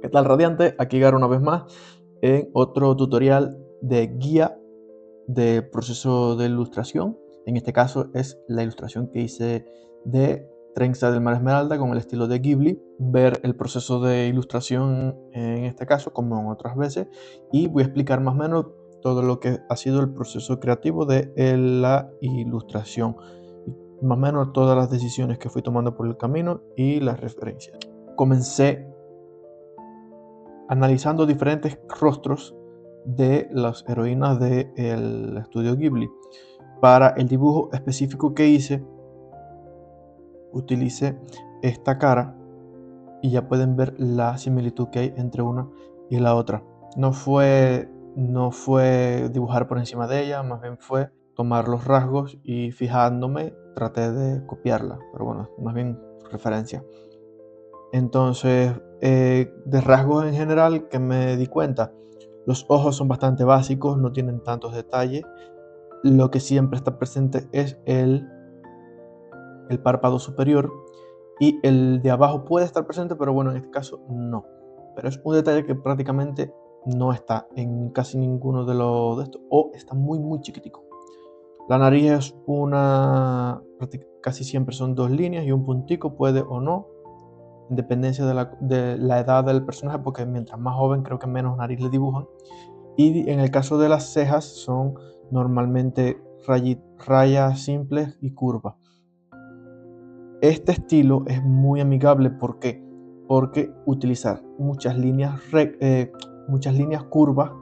¿Qué tal, Radiante? Aquí Garo una vez más en otro tutorial de guía de proceso de ilustración. En este caso es la ilustración que hice de Trenza del Mar Esmeralda con el estilo de Ghibli. Ver el proceso de ilustración en este caso como en otras veces, y voy a explicar más o menos todo lo que ha sido el proceso creativo de la ilustración, más o menos todas las decisiones que fui tomando por el camino y las referencias. Comencé analizando diferentes rostros de las heroínas del estudio Ghibli. Para el dibujo específico que hice, utilicé esta cara y ya pueden ver la similitud que hay entre una y la otra. No fue dibujar por encima de ella, más bien fue tomar los rasgos y fijándome traté de copiarla, pero bueno, más bien referencia. Entonces, de rasgos en general que me di cuenta, los ojos son bastante básicos, no tienen tantos detalles. Lo que siempre está presente es el párpado superior, y el de abajo puede estar presente, pero bueno, en este caso no. Pero es un detalle que prácticamente no está en casi ninguno de estos, o está muy chiquitico. La nariz es casi siempre son dos líneas y un puntico, puede o no, en dependencia de la edad del personaje, porque mientras más joven creo que menos nariz le dibujan. Y en el caso de las cejas son normalmente rayas simples y curvas. Este estilo es muy amigable, ¿por qué? Porque utilizar muchas líneas curvas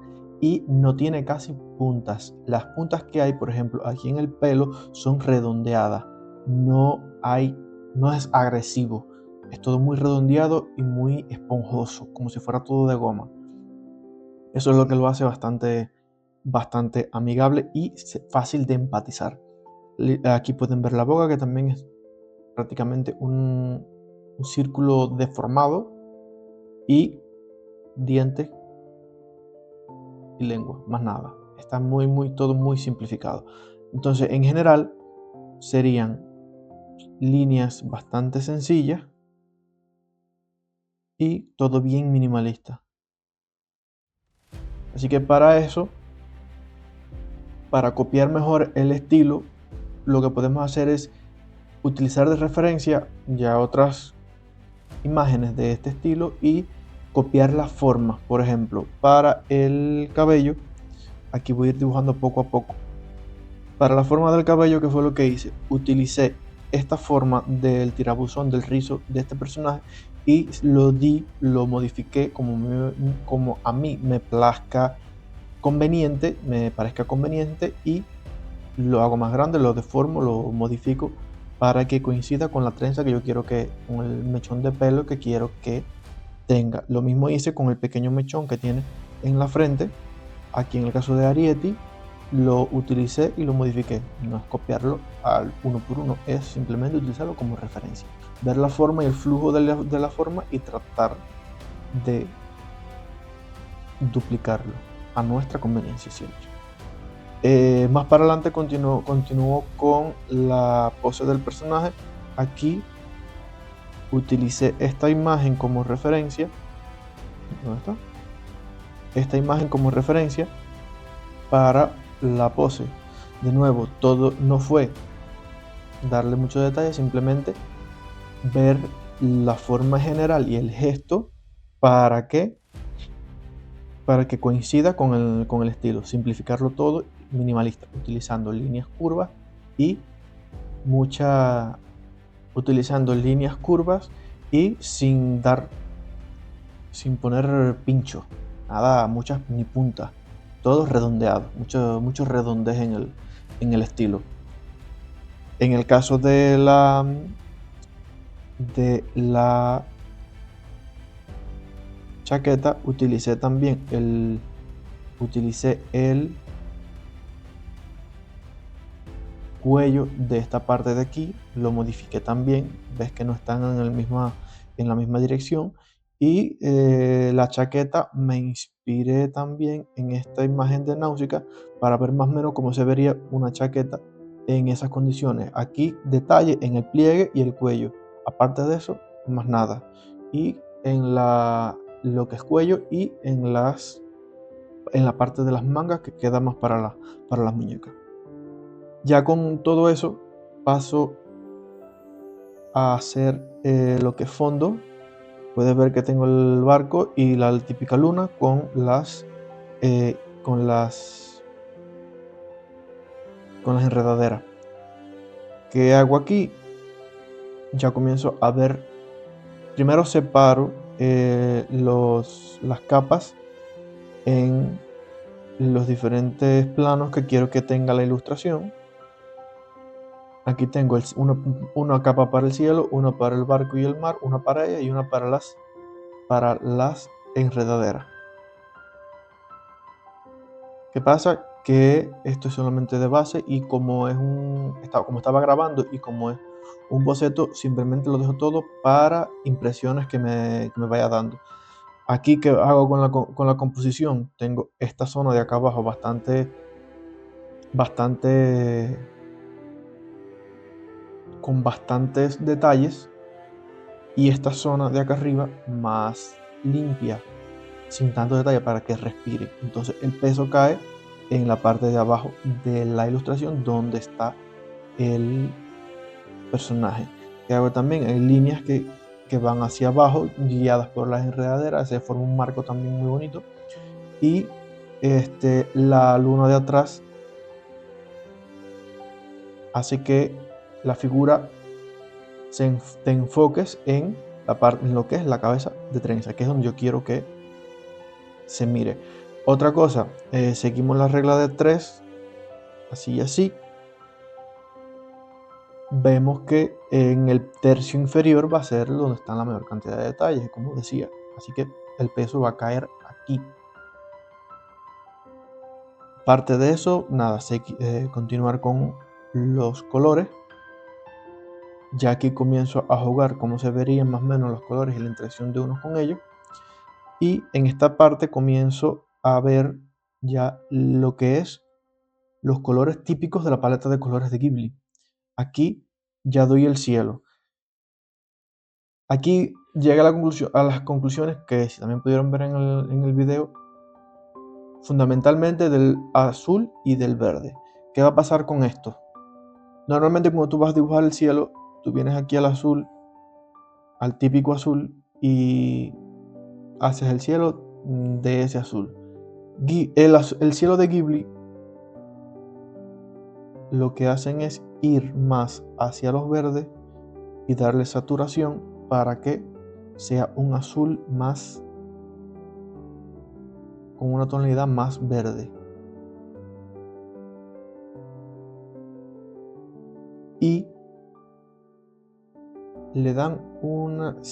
y no tiene casi puntas. Las puntas que hay, por ejemplo, aquí en el pelo son redondeadas. No es agresivo. Es todo muy redondeado y muy esponjoso, como si fuera todo de goma. Eso es lo que lo hace bastante amigable y fácil de empatizar. Aquí pueden ver la boca, que también es prácticamente un círculo deformado, y dientes y lengua, más nada. Está todo muy simplificado. Entonces, en general, serían líneas bastante sencillas y todo bien minimalista. Así que para eso, para copiar mejor el estilo, lo que podemos hacer es utilizar de referencia ya otras imágenes de este estilo y copiar las formas. Por ejemplo, para el cabello, aquí voy a ir dibujando poco a poco. Para la forma del cabello, ¿qué fue lo que hice? Utilicé esta forma del tirabuzón, del rizo de este personaje, y lo modifiqué como a mí me parezca conveniente, y lo hago más grande, lo deformo, lo modifico para que coincida con la trenza que yo quiero con el mechón de pelo que quiero que tenga. Lo mismo hice con el pequeño mechón que tiene en la frente. Aquí en el caso de Arietti, lo utilicé y lo modifiqué. No es copiarlo al uno por uno, es simplemente utilizarlo como referencia. Ver la forma y el flujo de la forma y tratar de duplicarlo a nuestra conveniencia siempre. Más para adelante continuó con la pose del personaje. Aquí utilicé esta imagen como referencia. ¿Dónde está? Esta imagen como referencia para la pose. De nuevo, todo no fue darle mucho detalle, simplemente ver la forma general y el gesto para que coincida con el estilo. Simplificarlo todo, minimalista, utilizando líneas curvas y utilizando líneas curvas y sin poner pincho, nada, muchas ni puntas, todo redondeado, mucho redondez en el estilo. En el caso de la chaqueta, utilicé el cuello de esta parte de aquí, lo modifiqué también, ves que no están en la misma dirección. Y la chaqueta me inspiré también en esta imagen de Náusica para ver más o menos cómo se vería una chaqueta en esas condiciones. Aquí detalle en el pliegue y el cuello, aparte de eso más nada. Y en lo que es cuello y en la parte de las mangas, que queda más para las muñecas. Ya con todo eso paso a hacer lo que es fondo. Puedes ver que tengo el barco y la típica luna con eh, con las enredaderas. ¿Qué hago aquí? Ya comienzo a ver. Primero separo las capas en los diferentes planos que quiero que tenga la ilustración. Aquí tengo una capa para el cielo, una para el barco y el mar, una para ella y una para las enredaderas. ¿Qué pasa? Que esto es solamente de base y como estaba grabando y como es un boceto, simplemente lo dejo todo para impresiones que me vaya dando. Aquí, ¿qué hago con la composición? Tengo esta zona de acá abajo con bastantes detalles, y esta zona de acá arriba más limpia, sin tanto detalle, para que respire. Entonces el peso cae en la parte de abajo de la ilustración donde está el personaje. Que hago también en líneas que van hacia abajo, guiadas por las enredaderas, se forma un marco también muy bonito. Y la luna de atrás hace que la figura te enfoques en lo que es la cabeza de trenza, que es donde yo quiero que se mire. Otra cosa, seguimos la regla de 3, así y así. Vemos que en el tercio inferior va a ser donde está la mayor cantidad de detalles, como decía. Así que el peso va a caer aquí. Parte de eso, nada, continuar con los colores. Ya aquí comienzo a jugar cómo se verían más o menos los colores y la interacción de unos con ellos. Y en esta parte comienzo a ver ya lo que es los colores típicos de la paleta de colores de Ghibli. Aquí ya doy el cielo. Aquí llega a las conclusiones que, si también pudieron ver en el video, fundamentalmente del azul y del verde. ¿Qué va a pasar con esto? Normalmente cuando tú vas a dibujar el cielo, tú vienes aquí al azul, al típico azul, y haces el cielo de ese azul. El cielo de Ghibli lo que hacen es ir más hacia los verdes y darle saturación para que sea un azul más, con una tonalidad más verde. Y le dan un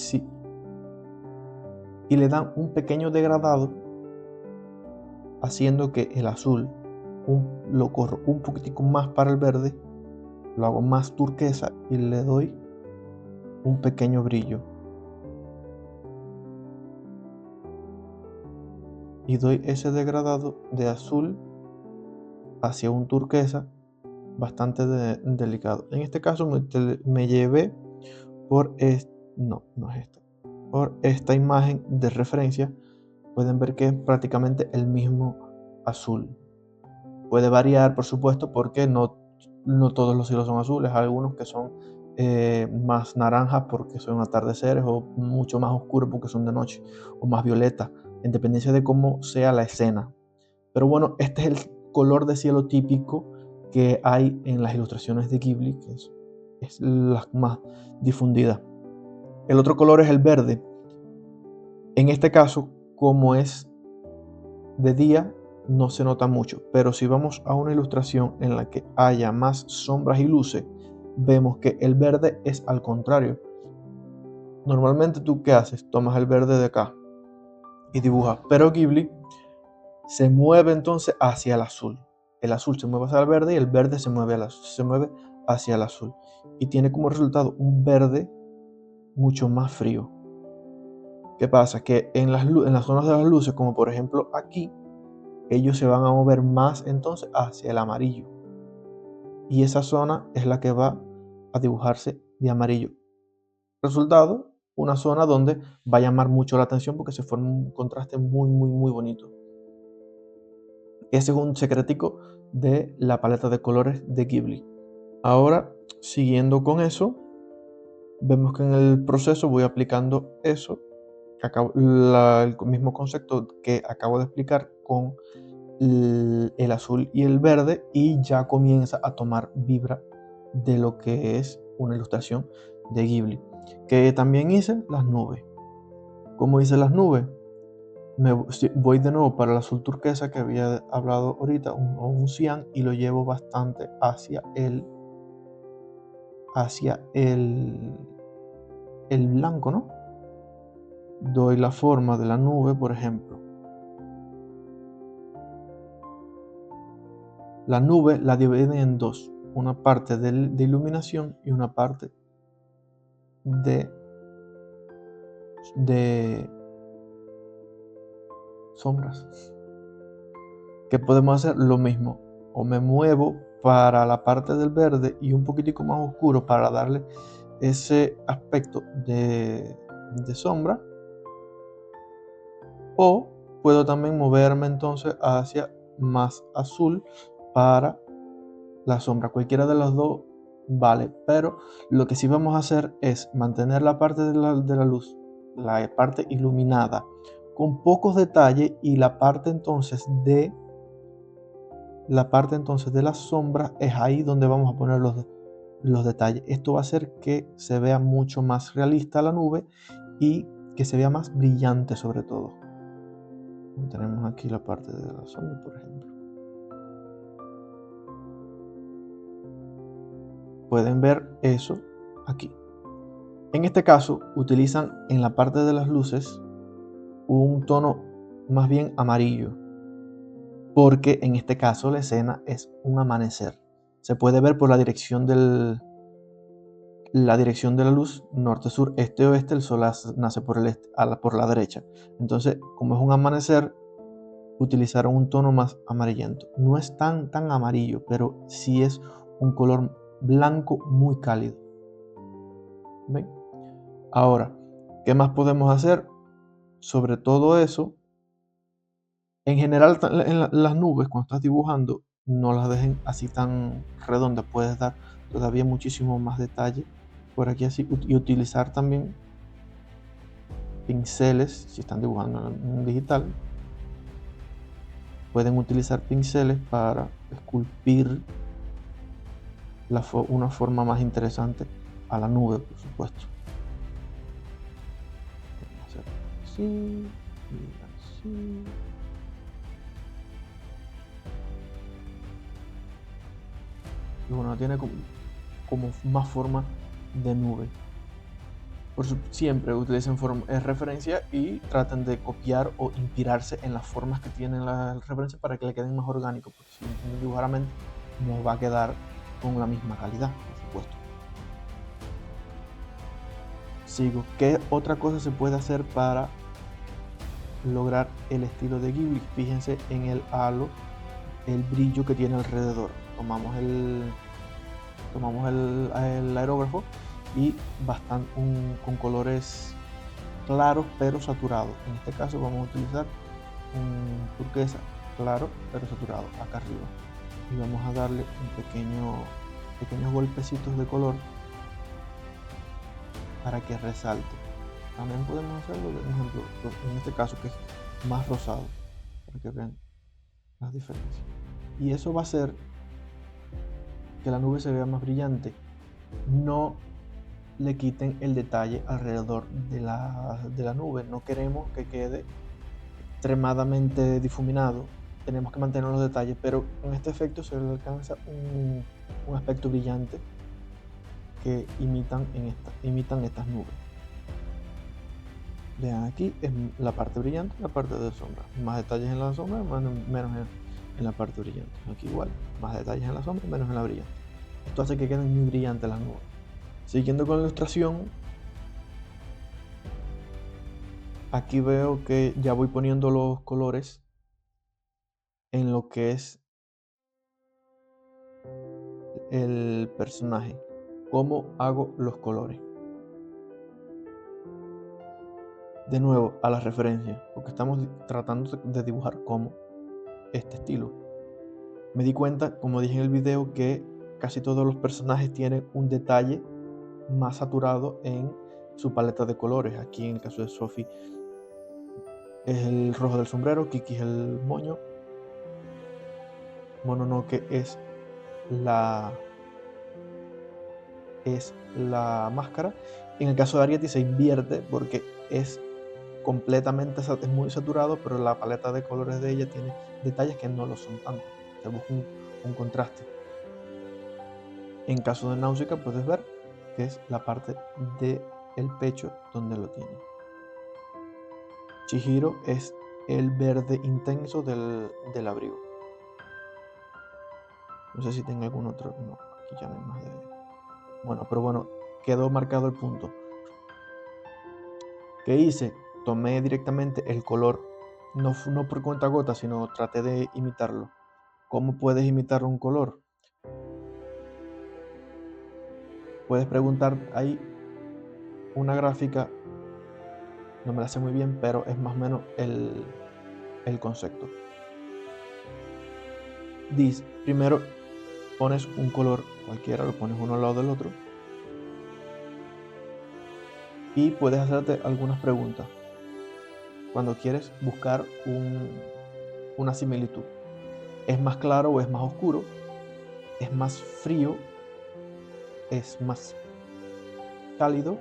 pequeño degradado, haciendo que el azul lo corro un poquitico más para el verde, lo hago más turquesa y le doy un pequeño brillo. Y doy ese degradado de azul hacia un turquesa bastante delicado. En este caso me llevé por por esta imagen de referencia. Pueden ver que es prácticamente el mismo azul. Puede variar, por supuesto, porque no todos los cielos son azules. Hay algunos que son más naranjas porque son atardeceres, o mucho más oscuros porque son de noche, o más violeta, en dependencia de cómo sea la escena. Pero bueno, este es el color de cielo típico que hay en las ilustraciones de Ghibli, que es la más difundida. El otro color es el verde. En este caso, como es de día, no se nota mucho, pero si vamos a una ilustración en la que haya más sombras y luces, vemos que el verde es al contrario. Normalmente, ¿tú qué haces? Tomas el verde de acá y dibujas, pero Ghibli se mueve entonces hacia el azul. El azul se mueve hacia el verde y el verde se mueve hacia el azul. Y tiene como resultado un verde mucho más frío. ¿Qué pasa? Que en las zonas de las luces, como por ejemplo aquí, ellos se van a mover más entonces hacia el amarillo. Y esa zona es la que va a dibujarse de amarillo. Resultado, una zona donde va a llamar mucho la atención porque se forma un contraste muy, muy, muy bonito. Ese es un secretico de la paleta de colores de Ghibli. Ahora, siguiendo con eso, vemos que en el proceso voy aplicando eso, el mismo concepto que acabo de explicar con el azul y el verde, y ya comienza a tomar vibra de lo que es una ilustración de Ghibli. Que también hice las nubes. ¿Cómo hice las nubes? Voy de nuevo para el azul turquesa que había hablado ahorita, un cian, y lo llevo bastante hacia el blanco, ¿no? Doy la forma de la nube, por ejemplo. La nube la dividen en dos, una parte de iluminación y una parte de sombras. ¿Qué podemos hacer? Lo mismo, o me muevo para la parte del verde y un poquitico más oscuro para darle ese aspecto de sombra, o puedo también moverme entonces hacia más azul para la sombra. Cualquiera de los dos vale, pero lo que sí vamos a hacer es mantener la parte de la luz, la parte iluminada, con pocos detalles, y la parte entonces de las sombras es ahí donde vamos a poner los detalles. Esto va a hacer que se vea mucho más realista la nube y que se vea más brillante sobre todo. Tenemos aquí la parte de la sombra, por ejemplo. Pueden ver eso aquí. En este caso utilizan en la parte de las luces un tono más bien amarillo, porque en este caso la escena es un amanecer. Se puede ver por la dirección de la luz, norte, sur, este, oeste. El sol nace por el este, por la derecha. Entonces, como es un amanecer, utilizaron un tono más amarillento. No es tan amarillo, pero sí es un color blanco muy cálido. ¿Ven? Ahora, ¿qué más podemos hacer sobre todo eso? En general, en las nubes, cuando estás dibujando, no las dejen así tan redondas. Puedes dar todavía muchísimo más detalle por aquí así, y utilizar también pinceles. Si están dibujando en digital, pueden utilizar pinceles para esculpir una forma más interesante a la nube, por supuesto. Vamos a hacer así y así. Y bueno, tiene como más forma de nube. Siempre utilicen referencia y traten de copiar o inspirarse en las formas que tienen las referencias para que le queden más orgánicos, porque si lo dibujar a mente no va a quedar con la misma calidad, por supuesto. Sigo. ¿Qué otra cosa se puede hacer para lograr el estilo de Ghibli? Fíjense en el halo, el brillo que tiene alrededor. Tomamos el aerógrafo y con colores claros pero saturados. En este caso vamos a utilizar un turquesa claro pero saturado acá arriba, y vamos a darle pequeños golpecitos de color para que resalte. También podemos hacerlo, por ejemplo, en este caso que es más rosado, para que vean las diferencias, y eso va a hacer que la nube se vea más brillante. No le quiten el detalle alrededor de la nube. No queremos que quede extremadamente difuminado. Tenemos que mantener los detalles, pero con este efecto se le alcanza un aspecto brillante que imitan estas nubes. Vean, aquí es la parte brillante y la parte de sombra. Más detalles en la sombra, menos en la parte brillante. Aquí igual, más detalles en la sombra, menos en la brillante. Esto hace que queden muy brillantes las nubes. Siguiendo con la ilustración, aquí veo que ya voy poniendo los colores en lo que es el personaje. ¿Cómo hago los colores? De nuevo, a las referencias, porque estamos tratando de dibujar como este estilo. Me di cuenta, como dije en el video, que casi todos los personajes tienen un detalle más saturado en su paleta de colores. Aquí en el caso de Sophie es el rojo del sombrero, Kiki es el moño, Mononoke es la máscara. En el caso de Arrietty se invierte porque es es muy saturado, pero la paleta de colores de ella tiene detalles que no lo son tanto. Se busca un contraste. En caso de Náusica puedes ver que es la parte del pecho donde lo tiene. Chihiro es el verde intenso del abrigo. No sé si tengo algún otro. No, aquí ya no hay más de. Bueno, pero bueno, quedó marcado el punto. ¿Qué hice? Tomé directamente el color, no por cuenta gota, sino traté de imitarlo. ¿Cómo puedes imitar un color? Puedes preguntar, hay una gráfica, no me la sé muy bien, pero es más o menos el concepto. Primero pones un color cualquiera, lo pones uno al lado del otro y puedes hacerte algunas preguntas cuando quieres buscar una similitud. ¿Es más claro o es más oscuro? ¿Es más frío? ¿Es más cálido?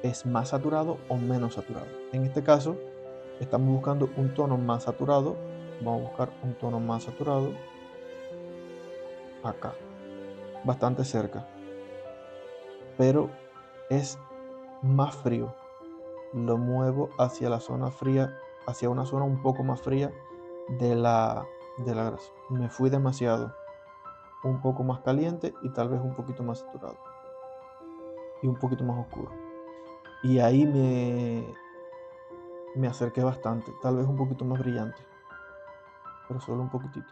¿Es más saturado o menos saturado? En este caso, estamos buscando un tono más saturado. Vamos a buscar un tono más saturado acá, bastante cerca, pero es más frío. Lo muevo hacia la zona fría, hacia una zona un poco más fría de la grasa. Me fui demasiado, un poco más caliente y tal vez un poquito más saturado y un poquito más oscuro. Y ahí me acerqué bastante, tal vez un poquito más brillante, pero solo un poquitito.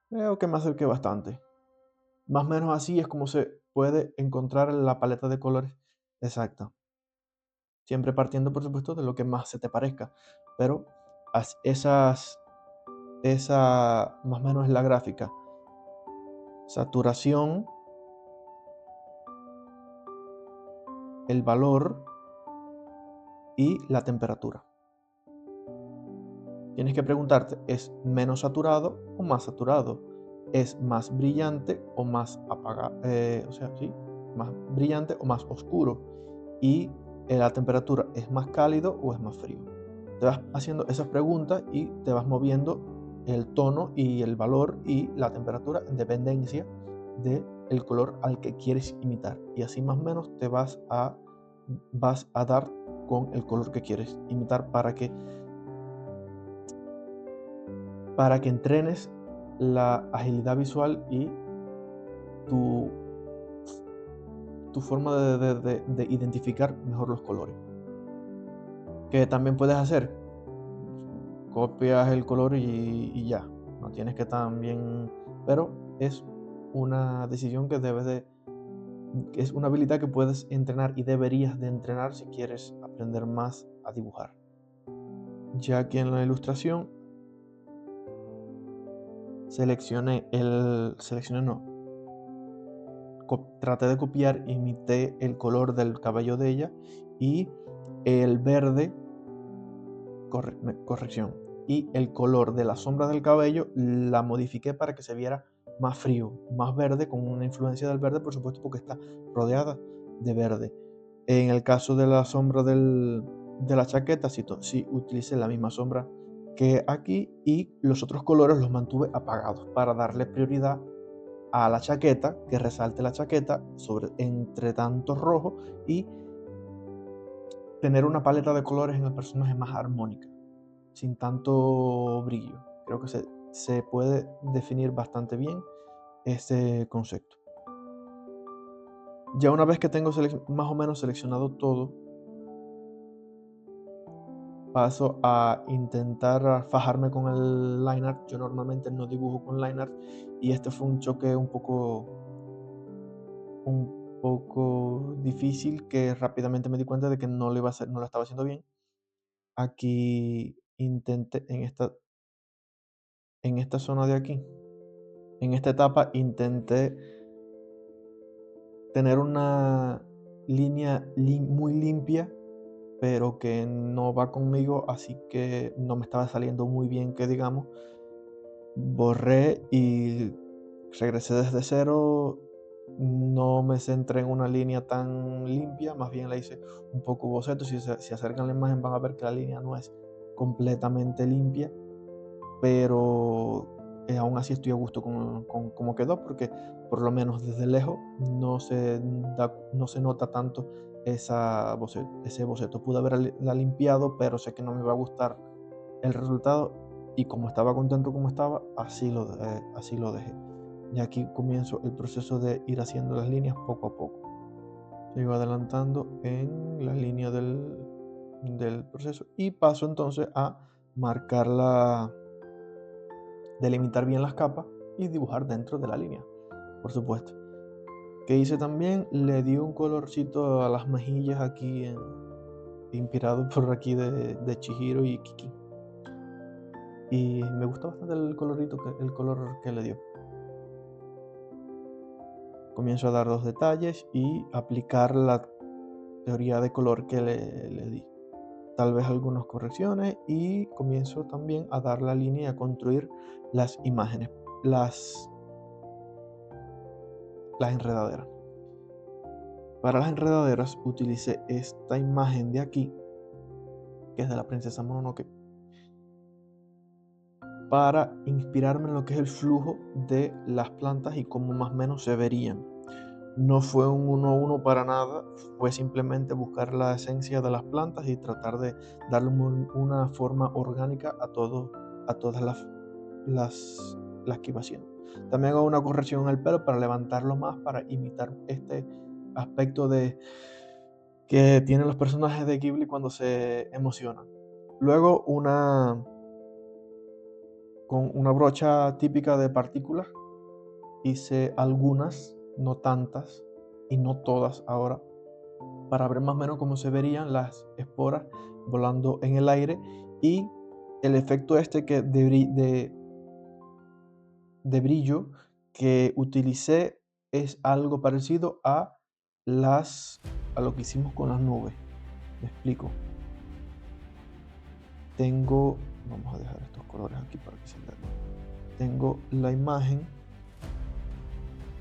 Creo que me acerqué bastante. Más o menos así es como se puede encontrar la paleta de colores exacta. Siempre partiendo, por supuesto, de lo que más se te parezca. Pero esa más o menos es la gráfica. Saturación, el valor y la temperatura. Tienes que preguntarte, ¿es menos saturado o más saturado? ¿Es más brillante o más apagado? Más brillante o más oscuro. Y la temperatura, ¿es más cálido o es más frío? Te vas haciendo esas preguntas y te vas moviendo el tono y el valor y la temperatura en dependencia del color al que quieres imitar. Y así más o menos te vas a dar con el color que quieres imitar para que entrenes la agilidad visual y tu forma de identificar mejor los colores. Que también puedes hacer, copias el color y ya, no tienes que también, pero es una decisión que es una habilidad que puedes entrenar y deberías de entrenar si quieres aprender más a dibujar. Ya aquí en la ilustración traté de copiar, imité el color del cabello de ella y el verde, corrección, y el color de la sombra del cabello la modifiqué para que se viera más frío, más verde, con una influencia del verde, por supuesto, porque está rodeada de verde. En el caso de la sombra de la chaqueta, sí utilicé la misma sombra que aquí y los otros colores los mantuve apagados para darle prioridad a la chaqueta, que resalte la chaqueta entre tanto rojo y tener una paleta de colores en el personaje más armónica, sin tanto brillo. Creo que se puede definir bastante bien este concepto. Ya una vez que tengo más o menos seleccionado todo, paso a intentar fajarme con el line art. Yo normalmente no dibujo con line art y este fue un choque un poco difícil, que rápidamente me di cuenta de que no lo iba a hacer, no lo estaba haciendo bien. Aquí intenté, en esta zona de aquí, en esta etapa, intenté tener una línea muy limpia, pero que no va conmigo, así que no me estaba saliendo muy bien, que digamos. Borré y regresé desde cero. No me centré en una línea tan limpia, más bien la hice un poco boceto. Si acercan la imagen van a ver que la línea no es completamente limpia, pero aún así estoy a gusto con cómo quedó, porque por lo menos desde lejos no se nota tanto ese boceto. Pude haberla limpiado, pero sé que no me va a gustar el resultado, y como estaba contento como estaba, así lo dejé. Y aquí comienzo el proceso de ir haciendo las líneas poco a poco. Sigo adelantando en la línea del proceso y paso entonces a marcarla, delimitar bien las capas y dibujar dentro de la línea, por supuesto. ¿Qué hice también? Le di un colorcito a las mejillas aquí, inspirado por aquí de Chihiro y Kiki. Y me gustó bastante el color que le dio. Comienzo a dar los detalles y aplicar la teoría de color que le di. Tal vez algunas correcciones, y comienzo también a dar la línea y a construir las imágenes, las enredaderas. Para las enredaderas utilicé esta imagen de aquí, que es de la princesa Mononoke, para inspirarme en lo que es el flujo de las plantas y cómo más o menos se verían. No fue un uno a uno para nada, fue simplemente buscar la esencia de las plantas y tratar de darle una forma orgánica a todas las que iba haciendo. También hago una corrección en el pelo para levantarlo más, para imitar este aspecto que tienen los personajes de Ghibli cuando se emocionan. Luego con una brocha típica de partículas hice algunas, no tantas y no todas ahora, para ver más o menos cómo se verían las esporas volando en el aire, y el efecto de brillo que utilicé es algo parecido a lo que hicimos con las nubes. Me explico. Vamos a dejar estos colores aquí para que se vean. Tengo la imagen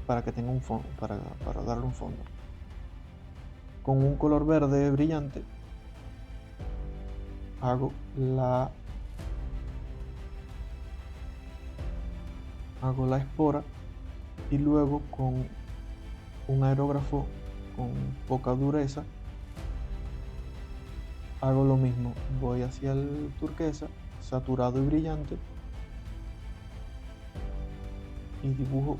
para que tenga un fondo, para darle un fondo. Con un color verde brillante hago la espora, y luego con un aerógrafo con poca dureza hago lo mismo. Voy hacia el turquesa, saturado y brillante, y dibujo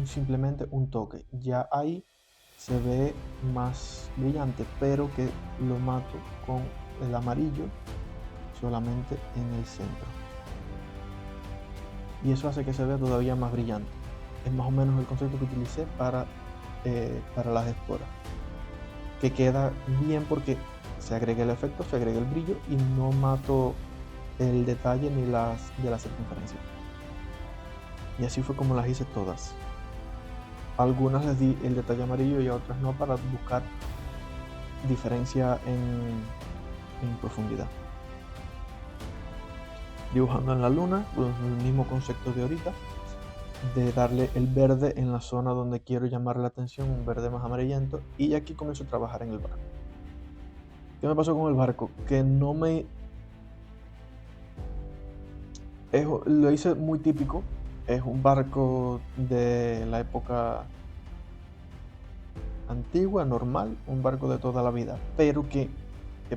simplemente un toque. Ya ahí se ve más brillante, pero que lo mato con el amarillo solamente en el centro. Y eso hace que se vea todavía más brillante. Es más o menos el concepto que utilicé para las esporas, que queda bien porque se agrega el efecto, se agrega el brillo y no mato el detalle ni de la circunferencia. Y así fue como las hice todas. Algunas les di el detalle amarillo y a otras no, para buscar diferencia en profundidad. Dibujando en la luna, con el mismo concepto de ahorita, de darle el verde en la zona donde quiero llamar la atención, un verde más amarillento, y aquí comienzo a trabajar en el barco. ¿Qué me pasó con el barco? Que no me... lo hice muy típico, es un barco de la época antigua, normal, un barco de toda la vida, pero ¿qué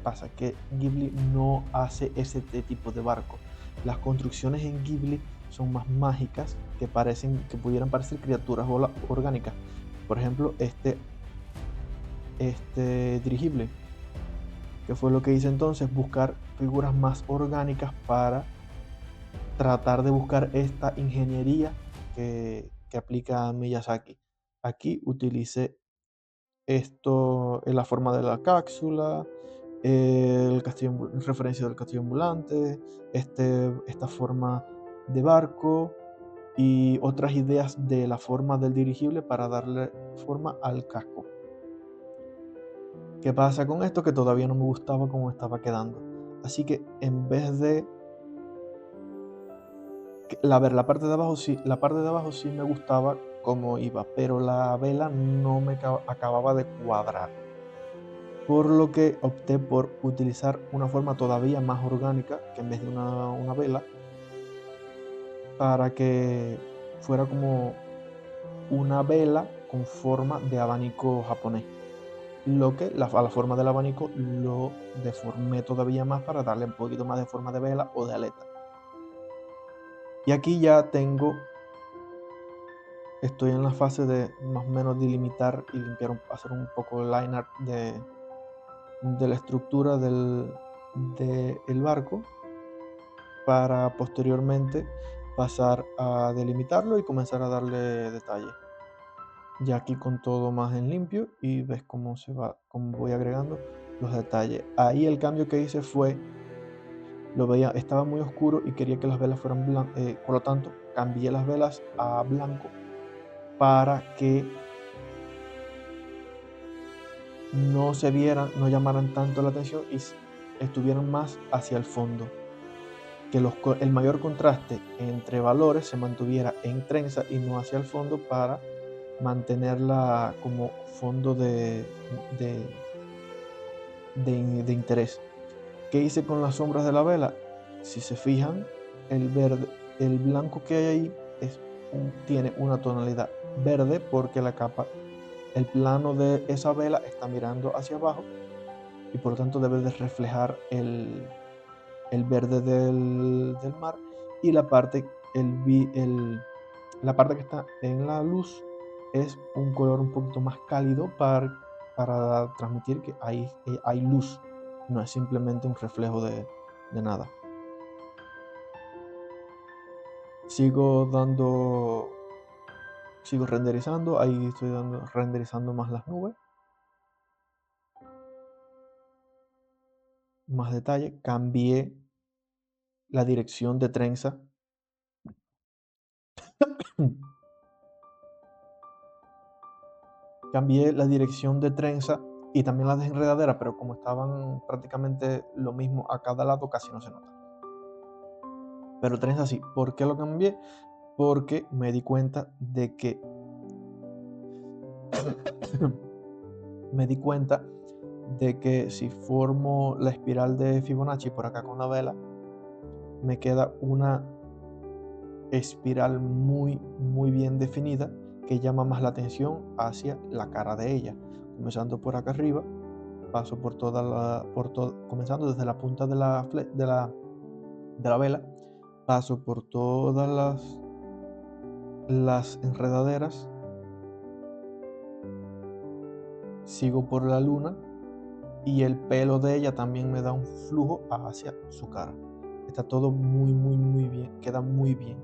pasa? Que Ghibli no hace ese tipo de barco. Las construcciones en Ghibli son más mágicas, que pudieran parecer criaturas orgánicas. Por ejemplo, este dirigible, que fue lo que hice entonces, buscar figuras más orgánicas para tratar de buscar esta ingeniería que aplica Miyazaki. Aquí utilicé esto es la forma de la cápsula, referencia del castillo ambulante, esta forma de barco y otras ideas de la forma del dirigible para darle forma al casco. ¿Qué pasa con esto? Que todavía no me gustaba cómo estaba quedando. Así que en vez de... la parte de abajo sí me gustaba cómo iba, pero la vela no me acababa de cuadrar. Por lo que opté por utilizar una forma todavía más orgánica, que en vez de una vela, para que fuera como una vela con forma de abanico japonés. Lo que a la forma del abanico lo deformé todavía más para darle un poquito más de forma de vela o de aleta. Y aquí ya estoy en la fase de más o menos delimitar y limpiar, hacer un poco el line art de la estructura del barco, para posteriormente pasar a delimitarlo y comenzar a darle detalle. Ya aquí con todo más en limpio y ves cómo cómo voy agregando los detalles. Ahí el cambio que hice fue, lo veía, estaba muy oscuro y quería que las velas fueran blancas, por lo tanto cambié las velas a blanco para que no se vieran, no llamaran tanto la atención y estuvieran más hacia el fondo. Que el mayor contraste entre valores se mantuviera en trenza y no hacia el fondo, para mantenerla como fondo de interés. ¿Qué hice con las sombras de la vela? Si se fijan, el blanco que hay ahí tiene una tonalidad verde porque el plano de esa vela está mirando hacia abajo y por lo tanto debe de reflejar el verde del mar, y la parte que está en la luz es un color un poquito más cálido para transmitir que hay luz, no es simplemente un reflejo de nada. Sigo renderizando, ahí estoy renderizando más las nubes, más detalle. Cambié la dirección de trenza. Cambié la dirección de trenza y también la desenredadera, pero como estaban prácticamente lo mismo a cada lado, casi no se nota. Pero trenza sí. ¿Por qué lo cambié? Porque me di cuenta de que me di cuenta de que si formo la espiral de Fibonacci por acá con la vela, me queda una espiral muy muy bien definida que llama más la atención hacia la cara de ella, comenzando por acá arriba, paso por comenzando desde la punta de la vela, paso por todas las enredaderas, sigo por la luna y el pelo de ella también me da un flujo hacia su cara. Está todo muy muy muy bien, queda muy bien.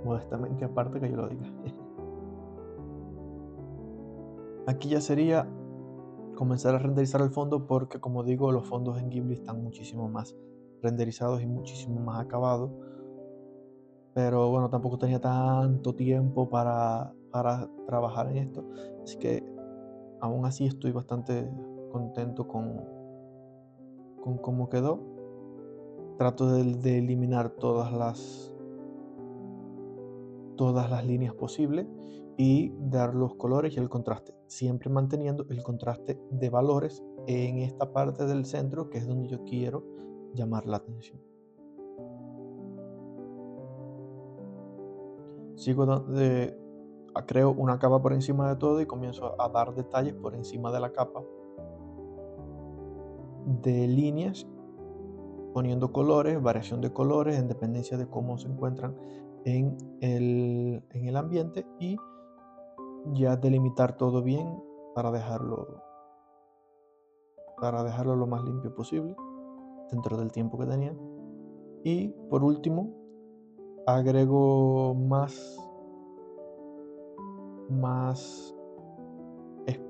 Modestamente aparte que yo lo diga. Aquí ya sería comenzar a renderizar el fondo, porque como digo, los fondos en Ghibli están muchísimo más renderizados y muchísimo más acabados, pero bueno, tampoco tenía tanto tiempo para trabajar en esto, así que aún así estoy bastante contento con cómo quedó. Trato de eliminar todas las líneas posibles y dar los colores y el contraste, siempre manteniendo el contraste de valores en esta parte del centro, que es donde yo quiero llamar la atención. Creo una capa por encima de todo y comienzo a dar detalles por encima de la capa de líneas, poniendo colores, variación de colores en dependencia de cómo se encuentran en el ambiente, y ya delimitar todo bien para dejarlo lo más limpio posible dentro del tiempo que tenía. Y por último, agrego más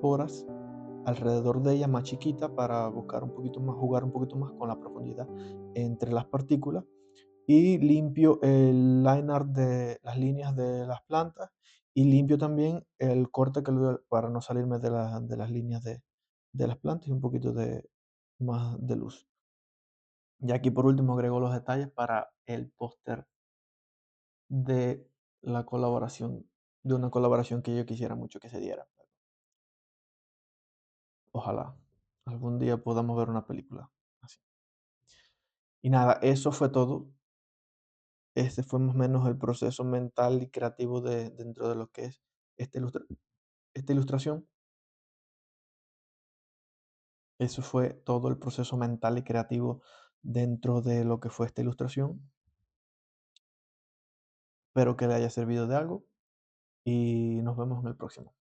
poras alrededor de ella más chiquita para buscar un poquito más, jugar un poquito más con la profundidad entre las partículas y limpio el line art de las líneas de las plantas y limpio también el corte que le doy para no salirme de las líneas de las plantas y un poquito de más de luz. Y aquí por último agrego los detalles para el póster de la colaboración, de una colaboración que yo quisiera mucho que se diera. Ojalá algún día podamos ver una película así. Y nada, eso fue todo. Este fue más o menos el proceso mental y creativo dentro de lo que es esta, esta ilustración. Eso fue todo el proceso mental y creativo dentro de lo que fue esta ilustración. Espero que le haya servido de algo y nos vemos en el próximo.